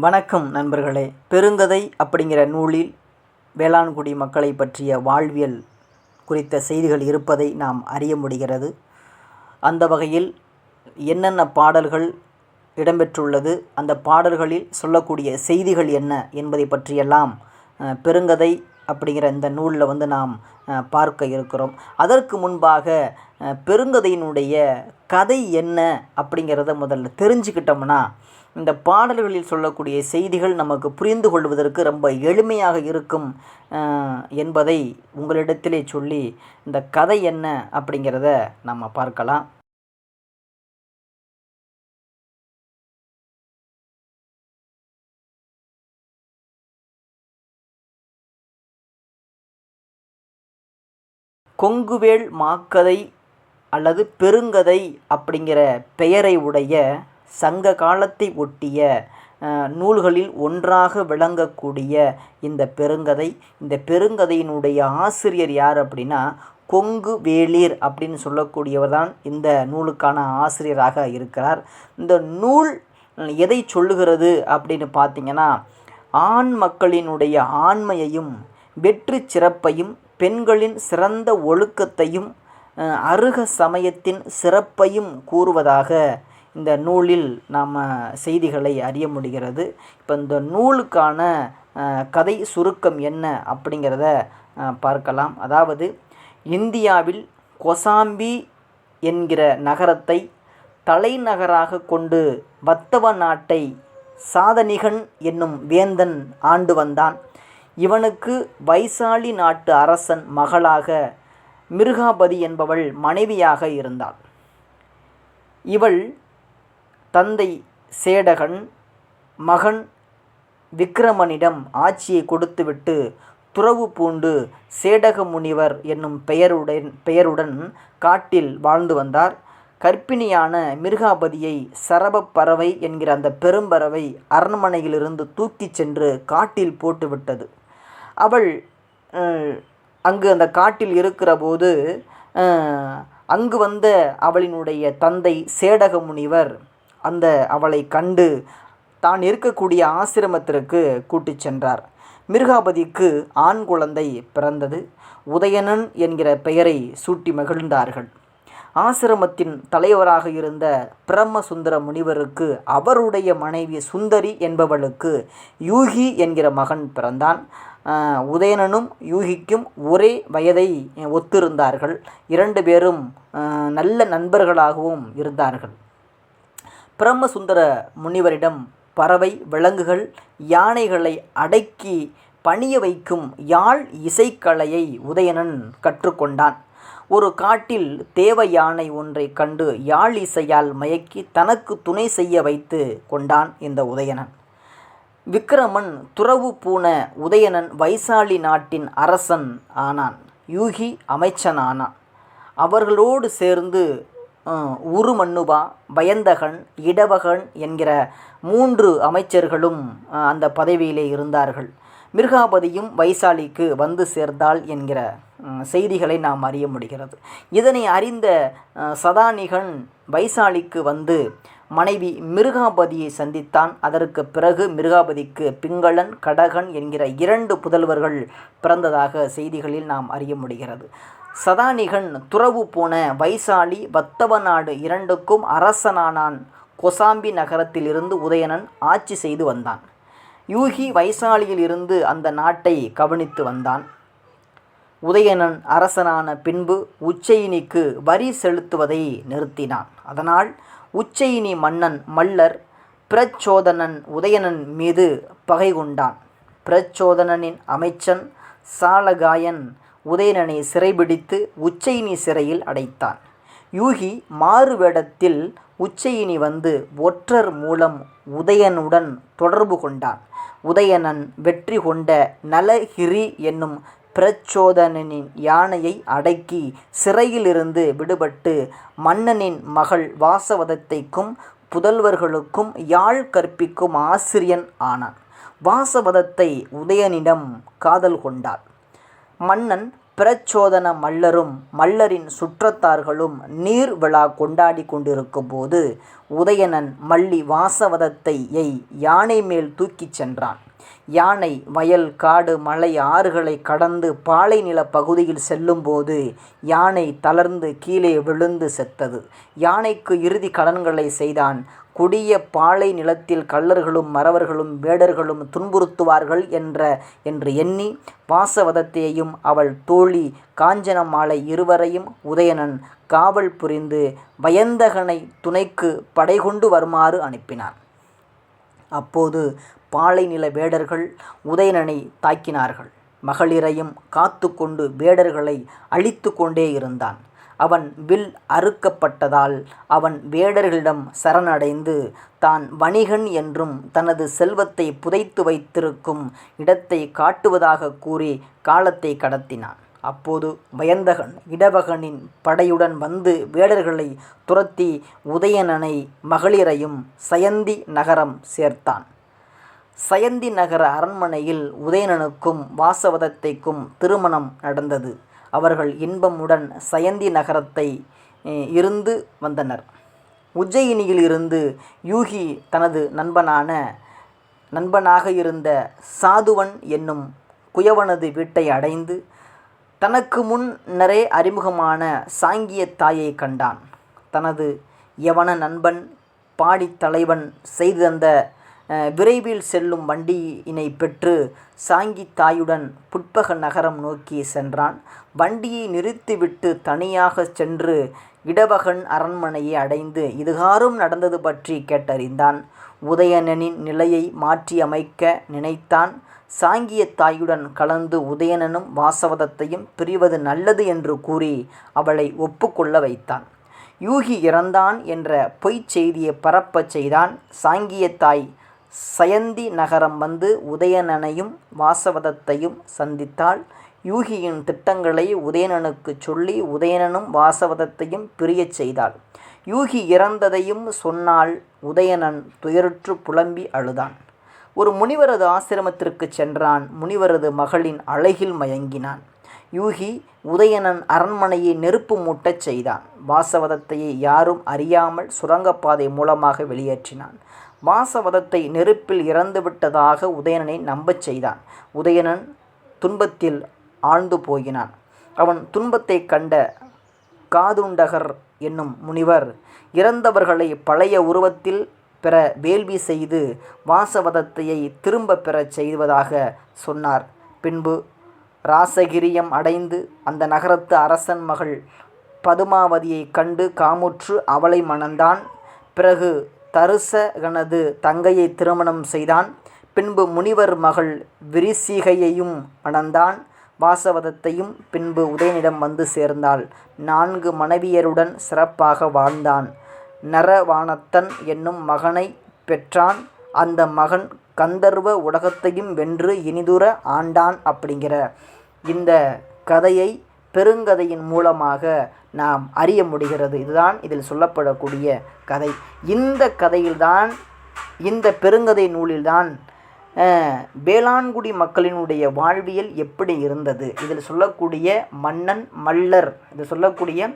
வணக்கம் நண்பர்களே. பெருங்கதை அப்படிங்கிற நூலில் வேளாண்குடி மக்களை பற்றிய வாழ்வியல் குறித்த செய்திகள் இருப்பதை நாம் அறிய முடிகிறது. அந்த வகையில் என்னென்ன பாடல்கள் இடம்பெற்றுள்ளது, அந்த பாடல்களில் சொல்லக்கூடிய செய்திகள் என்ன என்பதை பற்றியெல்லாம் பெருங்கதை அப்படிங்கிற இந்த நூலில் நாம் பார்க்க இருக்கிறோம். அதற்கு முன்பாக பெருங்கதையினுடைய கதை என்ன அப்படிங்கிறத முதல்ல தெரிஞ்சுக்கிட்டோம்னா இந்த பாடல்களில் சொல்லக்கூடிய செய்திகள் நமக்கு புரிந்து கொள்வதற்கு ரொம்ப எளிமையாக இருக்கும் என்பதை உங்களிடத்திலே சொல்லி இந்த கதை என்ன அப்படிங்கிறத நம்ம பார்க்கலாம். கொங்குவேள் மாக்கதை அல்லது பெருங்கதை அப்படிங்கிற பெயரை உடைய சங்க காலத்தை ஒட்டிய நூல்களில் ஒன்றாக விளங்கக்கூடிய இந்த பெருங்கதையினுடைய ஆசிரியர் யார் அப்படின்னா கொங்கு வேளிர் அப்படின்னு சொல்லக்கூடியவர் தான் இந்த நூலுக்கான ஆசிரியராக இருக்கிறார். இந்த நூல் எதை சொல்லுகிறது அப்படின்னு பார்த்தீங்கன்னா, ஆண் மக்களினுடைய ஆண்மையையும் வெற்றி சிறப்பையும் பெண்களின் சிறந்த ஒழுக்கத்தையும் அருக சமயத்தின் சிறப்பையும் கூறுவதாக இந்த நூலில் நாம் செய்திகளை அறிய முடிகிறது. இப்போ இந்த நூலுக்கான கதை சுருக்கம் என்ன அப்படிங்கிறத பார்க்கலாம். அதாவது, இந்தியாவில் கொசாம்பி என்கிற நகரத்தை தலைநகராக கொண்டு வத்தவ நாட்டை சாதனிகன் என்னும் வேந்தன் ஆண்டு வந்தான். இவனுக்கு வைசாலி நாட்டு அரசன் மகளாக மிருகாபதி என்பவள் மனைவியாக இருந்தாள். இவள் தந்தை சேடகன் மகன் விக்கிரமனிடம் ஆட்சியை கொடுத்துவிட்டு துறவு பூண்டு சேடக முனிவர் என்னும் பெயருடன் காட்டில் வாழ்ந்து வந்தார். கர்ப்பிணியான மிருகாபதியை சரபப் பறவை என்கிற அந்த பெரும்பறவை அரண்மனையிலிருந்து தூக்கிச் சென்று காட்டில் போட்டுவிட்டது. அவள் அங்கு அந்த காட்டில் இருக்கிற போது அங்கு வந்த அவளினுடைய தந்தை சேடக முனிவர் அவளை கண்டு தான் இருக்கக்கூடிய ஆசிரமத்திற்கு கூட்டிச் சென்றார். மிருகாபதிக்கு ஆண் குழந்தை பிறந்தது. உதயணன் என்கிற பெயரை சூட்டி மகிழ்ந்தார்கள். ஆசிரமத்தின் தலைவராக இருந்த பிரம்மசுந்தர முனிவருக்கு அவருடைய மனைவி சுந்தரி என்பவளுக்கு யூகி என்கிற மகன் பிறந்தான். உதயணனும் யூகிக்கும் ஒரே வயதை ஒத்திருந்தார்கள். இரண்டு பேரும் நல்ல நண்பர்களாகவும் இருந்தார்கள். பிரம்மசுந்தர முனிவரிடம் பறவை, விலங்குகள், யானைகளை அடக்கி பணிய வைக்கும் யாழ் இசைக்கலையை உதயணன் கற்றுக்கொண்டான். ஒரு காட்டில் தேவ யானை ஒன்றை கண்டு யாழ் இசையால் மயக்கி தனக்கு துணை செய்ய வைத்து கொண்டான் இந்த உதயணன். விக்கிரமன் துறவு பூண உதயணன் வைசாலி நாட்டின் அரசன் ஆனான். யூகி அமைச்சனானான். அவர்களோடு சேர்ந்து உருமண்ணுவா, வயந்தகன், இடவகன் என்கிற 3 அமைச்சர்களும் அந்த பதவியிலே இருந்தார்கள். மிருகாபதியும் வைசாலிக்கு வந்து சேர்ந்தாள் என்கிற செய்திகளை நாம் அறிய முடிகிறது. இதனை அறிந்த சதானிகன் வைசாலிக்கு வந்து மனைவி மிருகாபதியை சந்தித்தான். அதற்கு பிறகு மிருகாபதிக்கு பிங்களன், கடகன் என்கிற 2 புதல்வர்கள் பிறந்ததாக செய்திகளில் நாம் அறிய முடிகிறது. சதானிகன் துறவு போன வைசாலி, வத்தவ நாடு இரண்டுக்கும் அரசனானான். கொசாம்பி நகரத்திலிருந்து உதயணன் ஆட்சி செய்து வந்தான். யூகி வைசாலியில் இருந்து அந்த நாட்டை கவனித்து வந்தான். உதயணன் அரசனான பின்பு உச்சயினிக்கு வரி செலுத்துவதை நிறுத்தினான். அதனால் உச்சயினி மன்னன் மல்லர் பிரச்சோதனன் உதயணன் மீது பகை கொண்டான். பிரச்சோதனனின் அமைச்சன் சாலகாயன் உதயணனை சிறைபிடித்து உச்சயினி சிறையில் அடைத்தான். யூகி மாறு வேடத்தில் உச்சயினி வந்து ஒற்றர் மூலம் உதயனுடன் தொடர்பு கொண்டான். உதயணன் வெற்றி கொண்ட நலகிரி என்னும் பிரச்சோதனனின் யானையை அடக்கி சிறையிலிருந்து விடுபட்டு மன்னனின் மகள் வாசவதத்தைக்கும் புதல்வர்களுக்கும் யாழ் கற்பிக்கும் ஆசிரியன் ஆனான். வாசவதத்தை உதயனிடம் காதல் கொண்டாள். மன்னன் பிரச்சோதன மல்லரும் மல்லரின் சுற்றத்தார்களும் நீர் விழா கொண்டாடி கொண்டிருக்கும் போது உதயணன் மல்லி வாசவதத்தையை யானை மேல் தூக்கிச் சென்றான். யானை வயல், காடு, மலை, ஆறுகளை கடந்து பாலை நில பகுதியில் செல்லும்போது யானை தளர்ந்து கீழே விழுந்து செத்தது. யானைக்கு இறுதி கடன்களை செய்தான். கொடிய பாலை நிலத்தில் கள்ளர்களும் மறவர்களும் வேடர்களும் துன்புறுத்துவார்கள் என்று எண்ணி வாசவதத்தையையும் அவள் தோழி காஞ்சனமாலை இருவரையும் உதயணன் காவல் புரிந்து வயந்தகனை துணைக்கு படை கொண்டு வருமாறு அனுப்பினான். அப்போது பாலை நில வேடர்கள் உதயணனை தாக்கினார்கள். மகளிரையும் காத்து கொண்டு வேடர்களை அழித்து கொண்டே இருந்தான். அவன் வில் அறுக்கப்பட்டதால் அவன் வேடர்களிடம் சரணடைந்து தான் வணிகன் என்றும் தனது செல்வத்தை புதைத்து வைத்திருக்கும் இடத்தை காட்டுவதாக கூறி காலத்தை கடத்தினான். அப்போது வயந்தகன் இடவகனின் படையுடன் வந்து வேடர்களை துரத்தி உதயணனை மகளிரையும் சயந்தி நகரம் சேர்த்தான். சயந்தி நகர அரண்மனையில் உதயணனுக்கும் வாசவதத்தைக்கும் திருமணம் நடந்தது. அவர்கள் இன்பமுடன் சயந்தி நகரத்தை இருந்து வந்தனர். உஜ்ஜயினியில் இருந்து யூகி தனது நண்பனாக இருந்த சாதுவன் என்னும் குயவனது வீட்டை அடைந்து தனக்கு முன்னரே அறிமுகமான சாங்கிய தாயை கண்டான். தனது யவன நண்பன் பாடித் தலைவன் செய்து தந்த விரைவில் செல்லும் வண்டியினை பெற்று சாங்கி தாயுடன் புட்பக நகரம் நோக்கி சென்றான். வண்டியை நிறுத்திவிட்டு தனியாக சென்று இடவகன் அரண்மனையை அடைந்து இதுகாரும் நடந்தது பற்றி கேட்டறிந்தான். உதயணனின் நிலையை மாற்றியமைக்க நினைத்தான். சாங்கிய தாயுடன் கலந்து உதயணனும் வாசவதத்தையும் பிரிவது நல்லது என்று கூறி அவளை ஒப்புக்கொள்ள வைத்தான். யூகி இறந்தான் என்ற பொய்ச் செய்தியை பரப்பச் செய்தான். சாங்கிய தாய் சயந்தி நகரம் வந்து உதயணனையும் வாசவதத்தையும் சந்தித்தாள். யூகியின் திட்டங்களை உதயணனுக்கு சொல்லி உதயணனும் வாசவதத்தையும் பிரியச் செய்தாள். யூகி இறந்ததையும் சொன்னால் உதயணன் துயருற்று புலம்பி அழுதான். ஒரு முனிவரது ஆசிரமத்திற்கு சென்றான். முனிவரது மகளின் அழகில் மயங்கினான். யூகி உதயணன் அரண்மனையை நெருப்பு மூட்டச் செய்தான். வாசவதத்தையை யாரும் அறியாமல் சுரங்கப்பாதை மூலமாக வெளியேற்றினான். வாசவதத்தை நெருப்பில் இறந்துவிட்டதாக உதயணனை நம்பச் செய்தான். உதயணன் துன்பத்தில் ஆழ்ந்து போயினான். அவன் துன்பத்தை கண்ட காதுண்டகர் என்னும் முனிவர் இறந்தவர்களை பழைய உருவத்தில் பெற வேள்வி செய்து வாசவதத்தையை திரும்ப பெறச் செய்வதாக சொன்னார். பின்பு ராசகிரியம் அடைந்து அந்த நகரத்து அரசன் மகள் பதுமாவதியை கண்டு காமுற்று அவளை மணந்தான். பிறகு தருசகனது தங்கையை திருமணம் செய்தான். பின்பு முனிவர் மகள் விரிசிகையையும் மணந்தான். வாசவதத்தையும் பின்பு உதயனிடம் வந்து சேர்ந்தாள். 4 மனைவியருடன் சிறப்பாக வாழ்ந்தான். நரவாணத்தன் என்னும் மகனை பெற்றான். அந்த மகன் கந்தர்வ உலகத்தையும் வென்று இனிதுர ஆண்டான். அப்படிங்கிற இந்த கதையை பெருங்கதையின் மூலமாக நாம் அறிய முடிகிறது. இதுதான் இதில் சொல்லப்படக்கூடிய கதை. இந்த கதையில்தான், இந்த பெருங்கதை நூலில்தான் வேளாண்குடி மக்களினுடைய வாழ்வியல் எப்படி இருந்தது, இதில் சொல்லக்கூடிய மன்னன் மல்லர், இதில் சொல்லக்கூடிய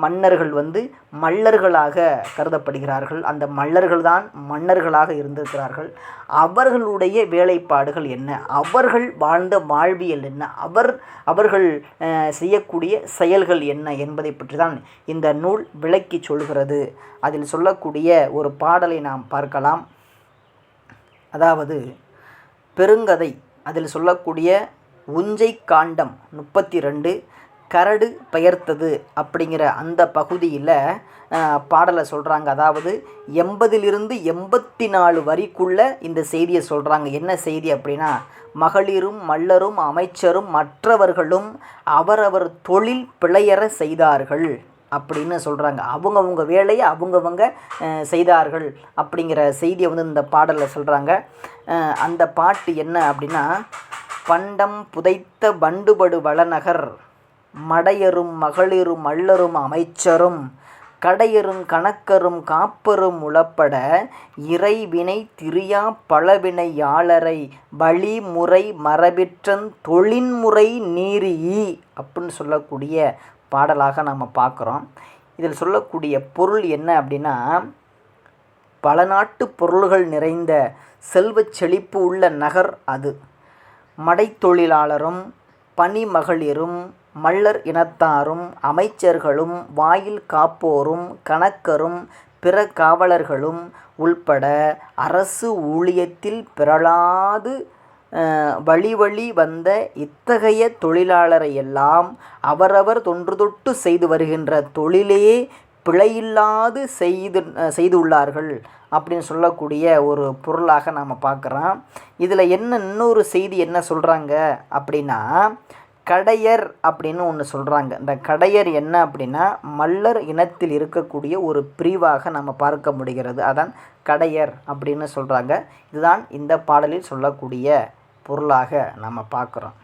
மன்னர்கள் மல்லர்களாக கருதப்படுகிறார்கள். அந்த மல்லர்கள் தான் மன்னர்களாக இருந்திருக்கிறார்கள். அவர்களுடைய வேலைப்பாடுகள் என்ன, அவர்கள் வாழ்ந்த வாழ்வியல் என்ன, அவர்கள் செய்யக்கூடிய செயல்கள் என்ன என்பதை பற்றி தான் இந்த நூல் விளக்கி சொல்கிறது. அதில் சொல்லக்கூடிய ஒரு பாடலை நாம் பார்க்கலாம். அதாவது பெருங்கதை, அதில் சொல்லக்கூடிய உஞ்சை காண்டம் 32 கரடு பெயர்த்தது அப்படிங்கிற அந்த பகுதியில் பாடலை சொல்கிறாங்க. அதாவது 80லிருந்து 84 வரிக்குள்ளே இந்த செய்தியை சொல்கிறாங்க. என்ன செய்தி அப்படின்னா, மகளிரும் மல்லரும் அமைச்சரும் மற்றவர்களும் அவரவர் தொழில் பிழையற செய்தார்கள் அப்படின்னு சொல்கிறாங்க. அவங்கவுங்க வேலையை அவங்கவங்க செய்தார்கள் அப்படிங்கிற செய்தியை இந்த பாடலில் சொல்கிறாங்க. அந்த பாட்டு என்ன அப்படின்னா, பண்டம் புதைத்த பண்டுபடு வளநகர் மடையரும் மகளிரும் மல்லரும் அமைச்சரும் கடையரும் கணக்கரும் காப்பரும் உளப்பட இறைவினை திரியா பழவினை யாளரை வழிமுறை மரபிற்றன் தொழின்முறை நீரி அப்படின்னு சொல்லக்கூடிய பாடலாக நம்ம பார்க்குறோம். இதில் சொல்லக்கூடிய பொருள் என்ன அப்படின்னா, பல நாட்டு பொருள்கள் நிறைந்த செல்வச் செழிப்பு உள்ள நகர் அது. மடைத்தொழிலாளரும் பணிமகளிரும் மல்லர் இனத்தாரும் அமைச்சர்களும் வாயில் காப்போரும் கணக்கரும் பிற காவலர்களும் உள்பட அரசு ஊழியத்தில் பிறழாது வழி வந்த இத்தகைய தொழிலாளரையெல்லாம் அவரவர் தொன்று செய்து வருகின்ற தொழிலே பிழையில்லாது செய்துள்ளார்கள் அப்படின்னு சொல்லக்கூடிய ஒரு பொருளாக நாம் பார்க்குறோம். இதில் இன்னொரு செய்தி என்ன சொல்கிறாங்க அப்படின்னா, கடையர் அப்படின்னு ஒன்று சொல்கிறாங்க. இந்த கடையர் என்ன அப்படின்னா, மல்லர் இனத்தில் இருக்கக்கூடிய ஒரு பிரிவாக நம்ம பார்க்க முடிகிறது. அதான் கடையர் அப்படின்னு சொல்கிறாங்க. இதுதான் இந்த பாடலில் சொல்லக்கூடிய பொருளாக நம்ம பார்க்குறோம்.